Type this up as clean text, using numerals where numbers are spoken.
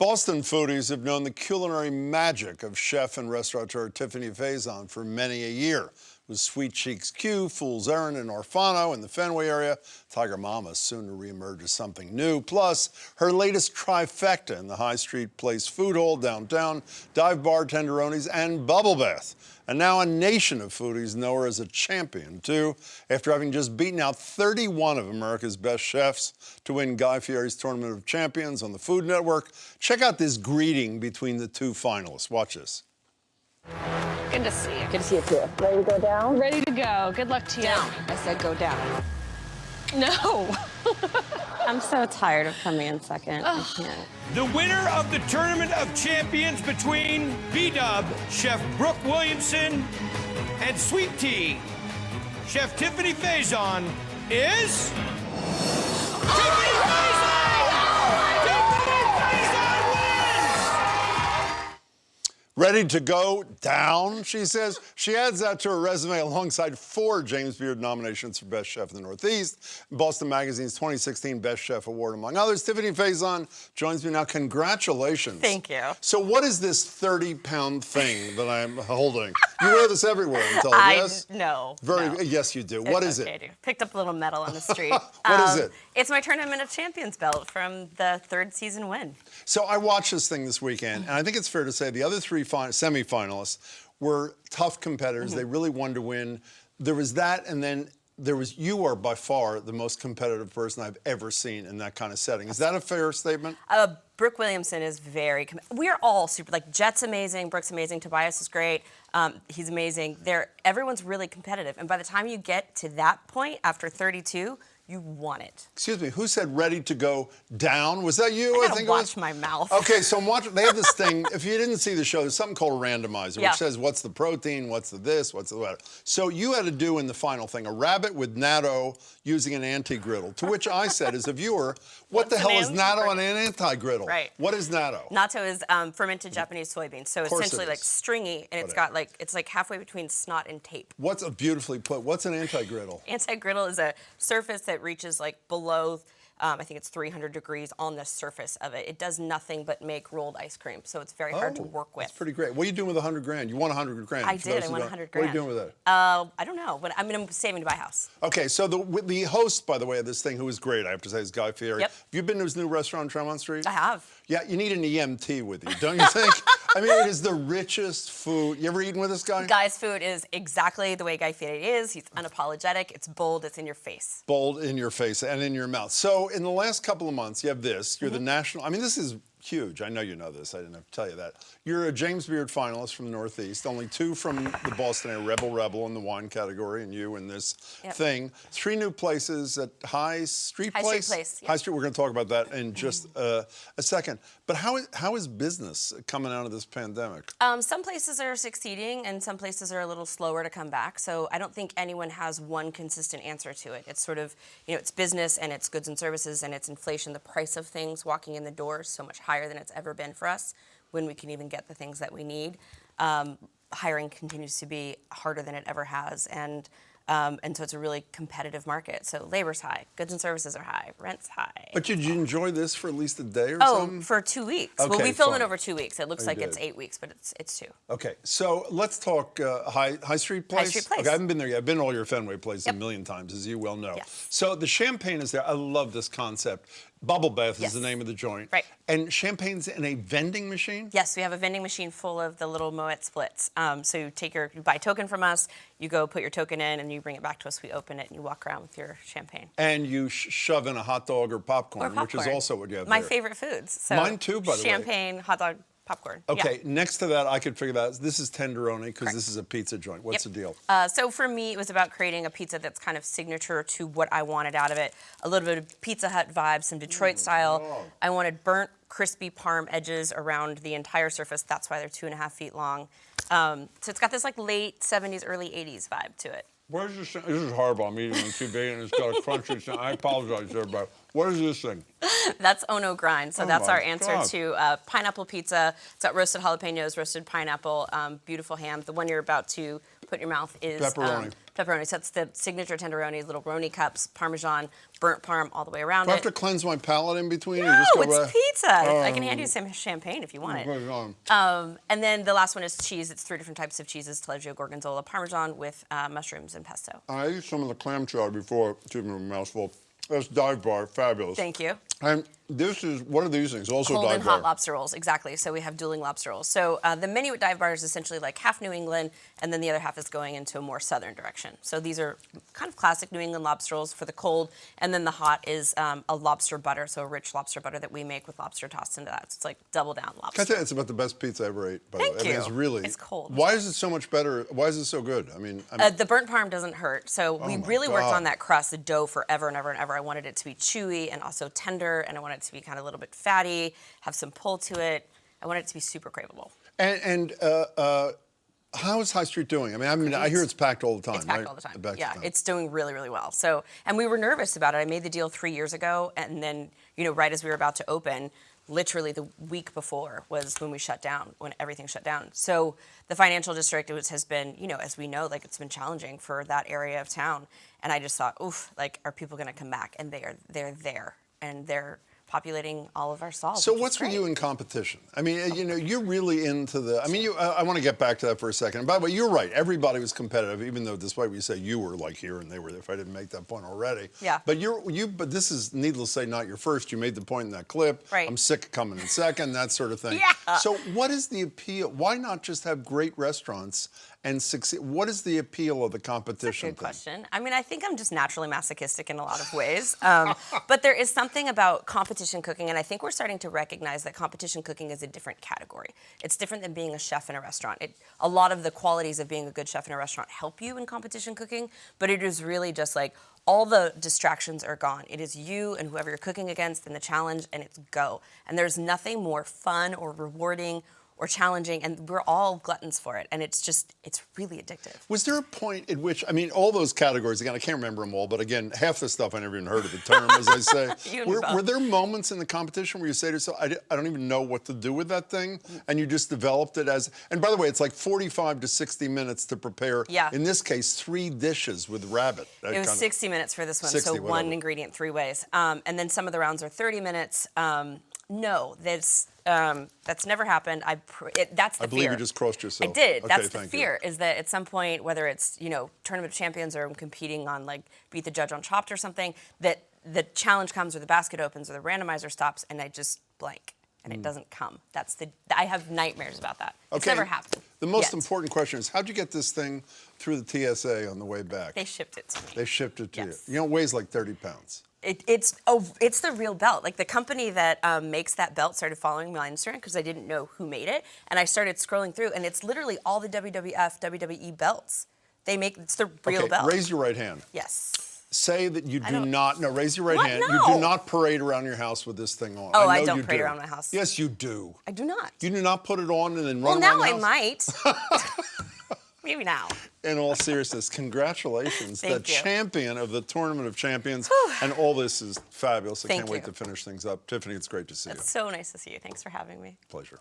Boston foodies have known the culinary magic of chef and restaurateur Tiffany Faison for many a year. With Sweet Cheeks Q, Fool's Errand, and Orfano in the Fenway area, Tiger Mama is soon to reemerge as something new. Plus, her latest trifecta in the High Street Place Food Hall downtown, dive bar, tenderonis, and bubble bath. And now a nation of foodies know her as a champion, too, after having just beaten out 31 of America's best chefs to win Guy Fieri's Tournament of Champions on the Food Network. Check out this greeting between the two finalists. Watch this. Good to see you. Good to see you too. Ready to go down? Ready to go. Good luck to you. Down. I said go down. No. I'm so tired of coming in second. I can't. The winner of the Tournament of Champions between B-Dub, Chef Brooke Williamson, and Sweet Tea, Chef Tiffany Faison, is... Tiffany Faison! Tiffany Faison wins! Ready to go down, she says. She adds that to her resume alongside 4 James Beard nominations for Best Chef in the Northeast, Boston Magazine's 2016 Best Chef Award, among others. Tiffany Faison joins me now. Congratulations. Thank you. So what is this 30-pound thing that I'm holding? You wear this everywhere, I'm told, yes? No. Yes, you do. What is it? I do. Picked up a little medal on the street. What is it? It's my Tournament of Champions belt from the 3rd season win. So I watched this thing this weekend, and I think it's fair to say the other 3 semifinalists were tough competitors. They really wanted to win. There was that, and then you are by far the most competitive person I've ever seen in that kind of setting. Is that a fair statement? Brooke Williamson is very, we're all super, like Jet's amazing, Brooke's amazing, Tobias is great, he's amazing. Everyone's really competitive, and by the time you get to that point, after 32, you want it. Excuse me, who said ready to go down? Was that you? I gotta watch my mouth. Okay, so they have this thing, if you didn't see the show, there's something called a randomizer, which says what's the protein, what's the this, what's the what. So you had to do in the final thing, a rabbit with natto using an anti-griddle, to which I said as a viewer, what the hell is natto on an anti-griddle? Right. What is natto? Natto is fermented Japanese soybeans, so essentially like stringy, and it's like halfway between snot and tape. What's beautifully put? What's an anti-griddle? Anti-griddle is a surface that reaches like below, I think it's 300 degrees on the surface of it. It does nothing but make rolled ice cream, so it's very hard to work with. That's pretty great. What are you doing with 100 grand? You won 100 grand. I did. I won 100 grand. What are you doing with it? I don't know, but I'm saving to buy a house. Okay, so the host, by the way, of this thing, who is great, I have to say, is Guy Fieri. Yep. Have you been to his new restaurant on Tremont Street? I have. Yeah, you need an EMT with you, don't you think? I mean, it is the richest food. You ever eaten with this guy? Guy's food is exactly the way Guy Fieri is. He's unapologetic. It's bold. It's in your face. Bold in your face and in your mouth. So in the last couple of months, you have this. You're the national. I mean, this is huge. I know you know this. I didn't have to tell you that. You're a James Beard finalist from the Northeast. Only 2 from the Boston area, Rebel in the wine category, and you in this thing. 3 new places at High Street Place. High Street Place. Yep. High Street. We're going to talk about that in just a second. But how is business coming out of this pandemic? Some places are succeeding, and some places are a little slower to come back. So I don't think anyone has one consistent answer to it. It's sort of, it's business, and it's goods and services, and it's inflation. The price of things walking in the door is so much higher than it's ever been for us when we can even get the things that we need. Hiring continues to be harder than it ever has, and so it's a really competitive market. So labor's high, goods and services are high, rent's high. But did you enjoy this for at least a day or something? For 2 weeks. Okay, well, we filmed fine. it over 2 weeks. It looks like it's 8 weeks, but it's 2. Okay, so let's talk High Street Place. High Street Place. Okay, I haven't been there yet. I've been to all your Fenway places a million times, as you well know. Yes. So the champagne is there. I love this concept. Bubble bath is the name of the joint. Right. And champagne's in a vending machine? Yes, we have a vending machine full of the little Moet splits. So you buy a token from us, you go put your token in, and you bring it back to us. We open it, and you walk around with your champagne. And you shove in a hot dog or popcorn, which is also what you have My there. favorite foods. So mine too, by the way. Champagne, hot dog, popcorn. Okay, next to that, I could figure that out. This is tenderoni, because this is a pizza joint. What's the deal? So for me, it was about creating a pizza that's kind of signature to what I wanted out of it. A little bit of Pizza Hut vibes, some Detroit style. Wow. I wanted burnt, crispy parm edges around the entire surface. That's why they're 2.5 feet long. So it's got this like late 70s, early 80s vibe to it. Where's this thing? This is horrible. I'm eating on TV, and it's got a crunchy thing. I apologize, everybody. What is this thing? That's Ono Grind. So that's my our answer God. to pineapple pizza. It's got roasted jalapenos, roasted pineapple, beautiful ham. The one you're about to put in your mouth is Pepperoni. Pepperoni. So it's the signature tenderoni, little roni cups, Parmesan, burnt parm all the way around Do I have it. to cleanse my palate in between? No, or just go it's back? pizza. I can hand you some champagne if you want it. And then the last one is cheese. It's 3 different types of cheeses: Taleggio, Gorgonzola, Parmesan with mushrooms and pesto. I ate some of the clam chowder before, excuse me, a mouthful. That's dive bar, fabulous. Thank you. And this is, what are these things? Also Cold dive and bar. hot lobster rolls, exactly. So we have dueling lobster rolls. So the menu at Dive Bar is essentially like half New England, and then the other half is going into a more southern direction. So these are kind of classic New England lobster rolls for the cold, and then the hot is a lobster butter, so a rich lobster butter that we make with lobster tossed into that. So it's like double down lobster. Can I tell you, it's about the best pizza I ever ate, by the way. Thank I mean, you. it's really. It's cold. Why is it so much better? Why is it so good? I mean, The burnt parm doesn't hurt. So we my really worked God. on that crust, the dough, forever and ever and ever. I wanted it to be chewy and also tender, and I wanted it to be kind of a little bit fatty, have some pull to it. I wanted it to be super craveable. and how is High Street doing? I mean, I hear it's packed all the time, It's packed right? all the time. Packed Yeah, all the time. it's doing really, really well. So, and we were nervous about it. I made the deal 3 years ago, and then, right as we were about to open, literally the week before was when we shut down, when everything shut down. So the financial district has been, as we know, like it's been challenging for that area of town. And I just thought, oof, like, are people going to come back? And they're there, and they're populating all of our stalls. So which is what's with great. you in competition? I mean, you're really into the. I mean, I want to get back to that for a second. And by the way, you're right. Everybody was competitive, even though, despite what you say, you were like here and they were there. If I didn't make that point already. Yeah. But But this is, needless to say, not your first. You made the point in that clip. Right. I'm sick of coming in second. That sort of thing. Yeah. So what is the appeal? Why not just have great restaurants and succeed? What is the appeal of the competition? Good question. I mean, I think I'm just naturally masochistic in a lot of ways. But there is something about competition cooking, and I think we're starting to recognize that competition cooking is a different category. It's different than being a chef in a restaurant. A lot of the qualities of being a good chef in a restaurant help you in competition cooking, but it is really just like all the distractions are gone. It is you and whoever you're cooking against and the challenge, and it's go. And there's nothing more fun or rewarding or challenging, and we're all gluttons for it, and it's really addictive. Was there a point at which, I mean, all those categories, again, I can't remember them all, but again, half the stuff I never even heard of the term, as I say. You and me both. Were there moments in the competition where you say to yourself, I don't even know what to do with that thing, and you just developed it as, and by the way, it's like 45 to 60 minutes to prepare, Yeah. in this case, 3 dishes with rabbit. It was 60 minutes for this one, 60, so whatever. one ingredient, 3 ways. And then some of the rounds are 30 minutes. No, that's never happened. That's the I believe fear. you just crossed yourself. I did. Okay, That's the thank you. fear, is that at some point, whether it's, Tournament of Champions or I'm competing on like Beat the Judge on Chopped or something, that the challenge comes or the basket opens or the randomizer stops and I just blank and it doesn't come. I have nightmares about that. It's never happened. The most yet. important question is, how'd you get this thing through the TSA on the way back? They shipped it to me. They shipped it to Yes. you. It weighs like 30 pounds. It's the real belt. Like the company that makes that belt started following me on Instagram because I didn't know who made it, and I started scrolling through, and it's literally all the WWF, WWE belts. It's the real belt. Raise your right hand. Yes. Say that you do don't- not. No, raise your right What? hand. You No. do not parade around your house with this thing on. Oh, I I know don't you parade do. around my house. Yes, you do. I do not. You do not put it on and then Well, run now around the I house? might. Maybe now. In all seriousness, congratulations. Thank the you. champion of the Tournament of Champions. And all this is fabulous. I Thank can't wait you. to finish things up. Tiffany, it's great to see you. It's so nice to see you. Thanks for having me. Pleasure.